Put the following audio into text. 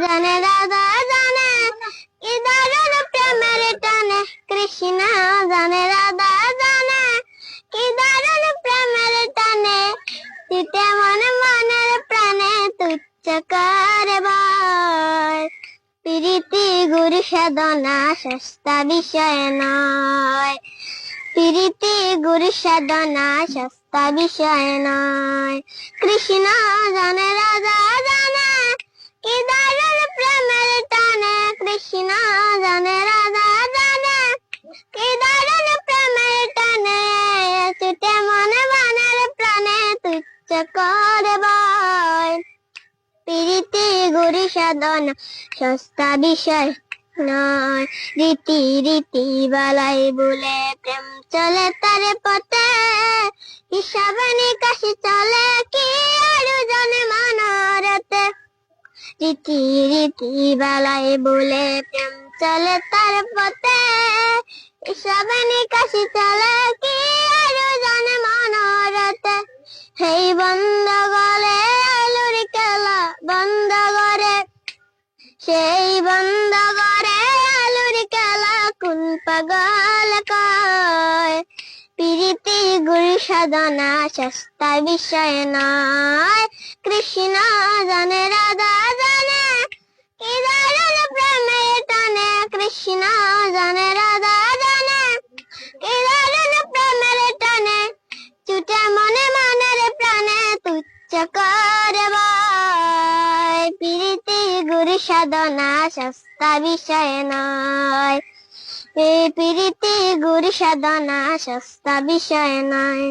জানে রাধা জানে কি দারুণ প্রেমের টানে, কৃষ্ণ জানে রাধা জানে কি দারুণ প্রেমের টানে, তুতে মনে মনের প্রাণে তুচ্ছ করে বল। প্রীতি গুরু সাধনা সস্তা বিষয় নয়, প্রীতি গুরু সাধনা সস্তা বিষয় নয়। কৃষ্ণ জানে রাধা জানে কি দারুণ প্রেমের টানে, কৃষ্ণ জানে রাধা জানে কি দারুণ প্রেমের টানে, ছুটে মনে মনের প্রাণে তুচ্ছ করে বল। প্রীতি গুরু সাধনা সস্তা বিষয় নয়, রীতি রীতি বালাই বলে প্রেম চলে তার পথে, হিসাব নিকাশি চলে কি আরো জনে মনোরথে। রীতি রীতি বালাই বলে প্রেম চলে তার পথে, হিসাব নিকাশি চলে কি আরো জনে মনোরথে। হেই বন্ধ গলে আলুর খেলা বন্ধ করে, সেই বন্ধ করে আলুর খেলা কোন পাগল কয়। প্রীতি গুরু সাধনা সস্তা বিষয় নয়, কৃষ্ণ জানে রাধা জানে কি দারুণ প্রেমের টানে, কৃষ্ণ জানে রাধা জানে কি দারুণ প্রেমের টানে, ছুটে মনে মনের প্রাণে তুচ্ছ করে বল। প্রীতি গুরু সাধনা সস্তা বিষয় নয়, এই প্রীতি গুরু সাধনা সস্তা বিষয় নয়।